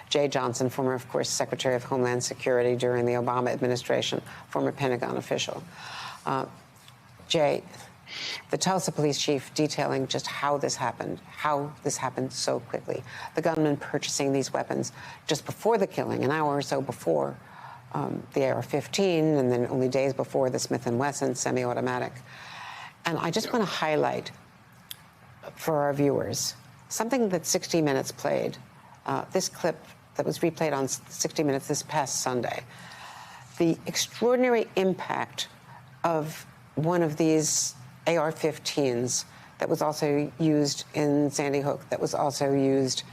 Jay Johnson, former, of course, Secretary of Homeland Security during the Obama administration, former Pentagon official. Jay, the Tulsa police chief detailing just how this happened so quickly. The gunman purchasing these weapons just before the killing, an hour or so before the AR-15, and then only days before the Smith & Wesson semi-automatic. And I just want to highlight for our viewers something that 60 Minutes played, this clip that was replayed on 60 Minutes this past Sunday. The extraordinary impact of one of these AR-15s that was also used in Sandy Hook, that was also used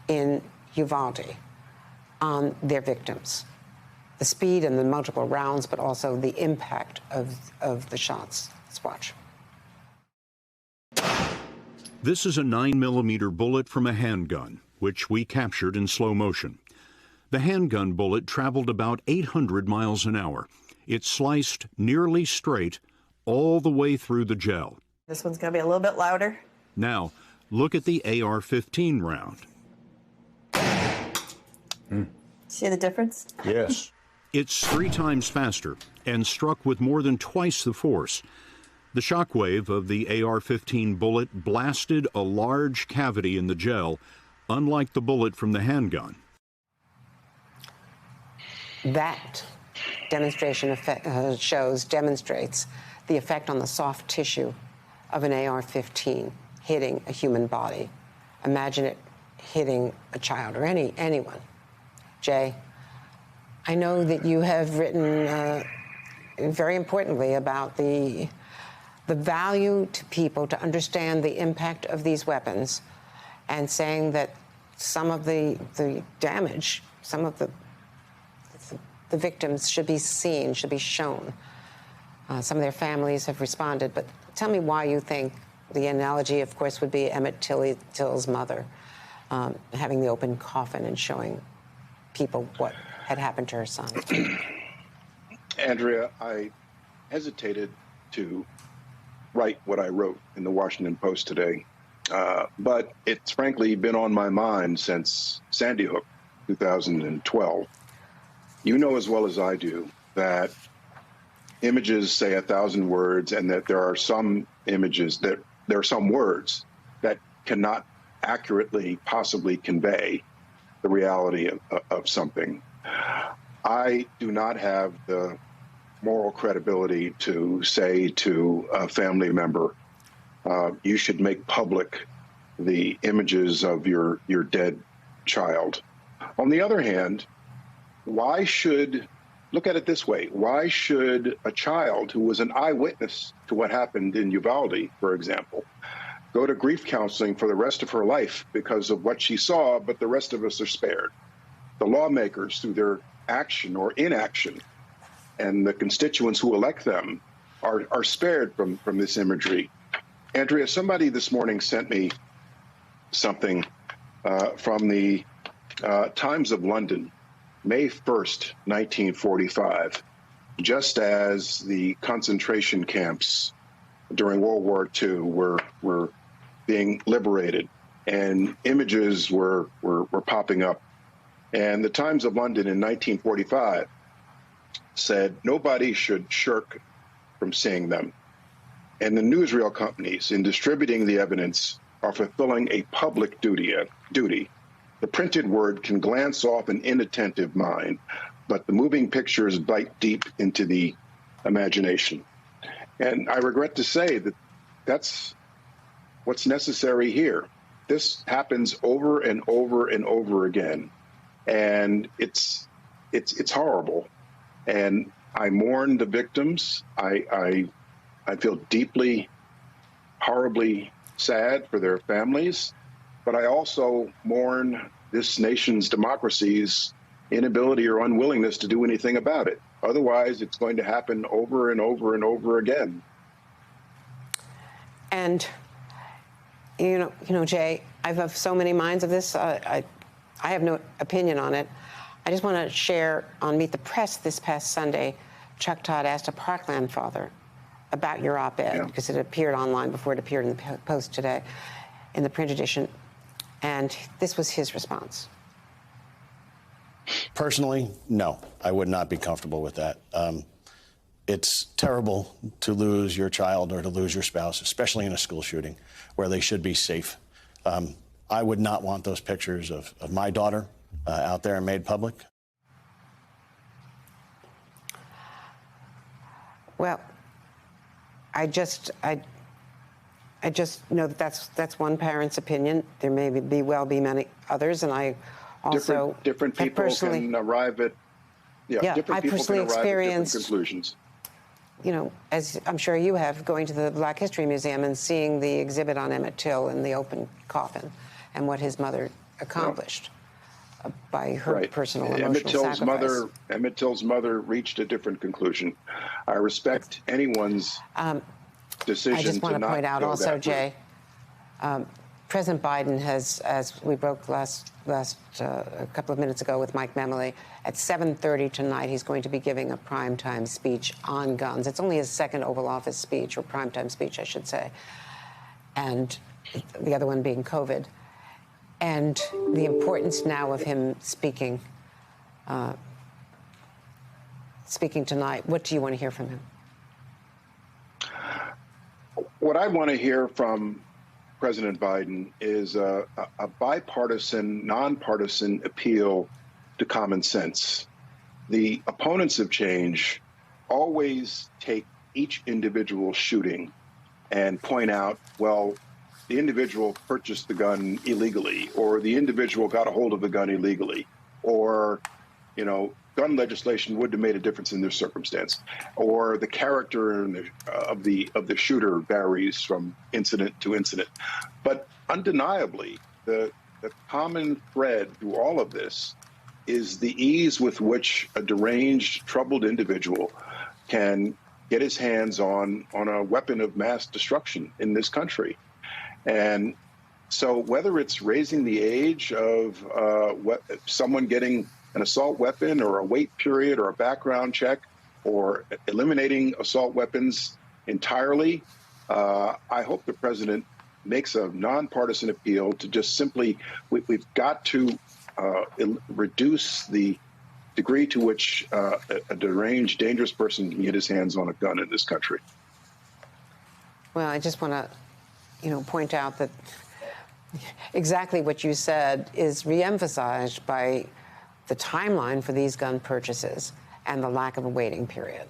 in Uvalde on their victims. The speed and the multiple rounds, but also the impact of the shots. Let's watch. This is a 9mm bullet from a handgun, which we captured in slow motion. The handgun bullet traveled about 800 miles an hour. It sliced nearly straight all the way through the gel. This one's going to be a little bit louder. Now, look at the AR-15 round. See the difference? Yes. It's 3 times faster and struck with more than twice the force. The shockwave of the AR-15 bullet blasted a large cavity in the gel, unlike the bullet from the handgun. That demonstration demonstrates the effect on the soft tissue of an AR-15 hitting a human body. Imagine it hitting a child or anyone. Jay, I know that you have written very importantly about the value to people to understand the impact of these weapons, and saying that some of the damage, some of the victims should be seen, should be shown. Some of their families have responded, but tell me why you think the analogy, of course, would be Emmett Till's mother, having the open coffin and showing people what had happened to her son. Andrea, I hesitated to write what I wrote in the Washington Post today, but it's frankly been on my mind since Sandy Hook, 2012. You know as well as I do that images say 1,000 words, and that there are some images that there are some words that cannot accurately possibly convey the reality of something. I do not have the moral credibility to say to a family member, you should make public the images of your dead child. On the other hand, look at it this way, why should a child who was an eyewitness to what happened in Uvalde, for example, go to grief counseling for the rest of her life because of what she saw, but the rest of us are spared? The lawmakers, through their action or inaction, and the constituents who elect them are spared from this imagery. Andrea, somebody this morning sent me something from the Times of London, May 1st, 1945, just as the concentration camps during World War II were being liberated, and images were popping up. And the Times of London in 1945 said nobody should shirk from seeing them. And the newsreel companies, in distributing the evidence, are fulfilling a public duty. The printed word can glance off an inattentive mind, but the moving pictures bite deep into the imagination. And I regret to say that that's what's necessary here. This happens over and over and over again, and it's horrible. And I mourn the victims. I feel deeply, horribly sad for their families, but I also mourn this nation's democracy's inability or unwillingness to do anything about it. Otherwise, it's going to happen over and over and over again. And, you know, Jay, I've of so many minds of this. I have no opinion on it. I just want to share on Meet the Press this past Sunday, Chuck Todd asked a Parkland father about your op-ed, because it appeared online before it appeared in the Post today, in the print edition. And this was his response. Personally, no, I would not be comfortable with that. It's terrible to lose your child or to lose your spouse, especially in a school shooting where they should be safe. I would not want those pictures of my daughter out there and made public. Well, I just know that that's one parent's opinion. There may be many others, and I also different people can arrive at different people can arrive at different conclusions. You know, as I'm sure you have, going to the Black History Museum and seeing the exhibit on Emmett Till in the open coffin and what his mother accomplished by her personal emotional sacrifice. Emmett Till's mother reached a different conclusion. I respect anyone's decision. I just want to point out also, Jay, President Biden has, as we broke last a couple of minutes ago with Mike Memoli, at 7:30 tonight, he's going to be giving a primetime speech on guns. It's only his second Oval Office speech, or primetime speech, I should say, and the other one being COVID. And the importance now of him speaking tonight. What do you want to hear from him? What I want to hear from President Biden is a bipartisan, nonpartisan appeal to common sense. The opponents of change always take each individual shooting and point out, well, the individual purchased the gun illegally, or the individual got a hold of the gun illegally, or, you know, gun legislation would have made a difference in this circumstance, or the character of the shooter varies from incident to incident. But undeniably, the common thread through all of this is the ease with which a deranged, troubled individual can get his hands on a weapon of mass destruction in this country. And so whether it's raising the age of someone getting an assault weapon, or a wait period, or a background check, or eliminating assault weapons entirely, I hope the president makes a nonpartisan appeal to just simply, we've got to reduce the degree to which a deranged, dangerous person can get his hands on a gun in this country. Well, I just want to, point out that exactly what you said is reemphasized by the timeline for these gun purchases and the lack of a waiting period.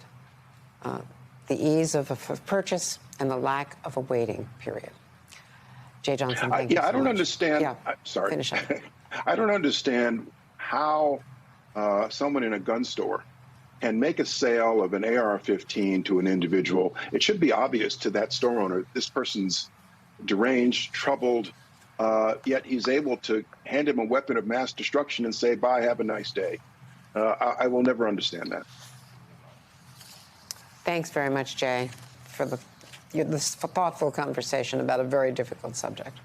The ease of purchase and the lack of a waiting period. Jay Johnson, thank you so I don't much. understand. Yeah, sorry. Finish up. I don't understand how someone in a gun store can make a sale of an AR-15 to an individual. It should be obvious to that store owner, this person's deranged, troubled, yet he's able to hand him a weapon of mass destruction and say, bye, have a nice day. I will never understand that. Thanks very much, Jay, for this thoughtful conversation about a very difficult subject.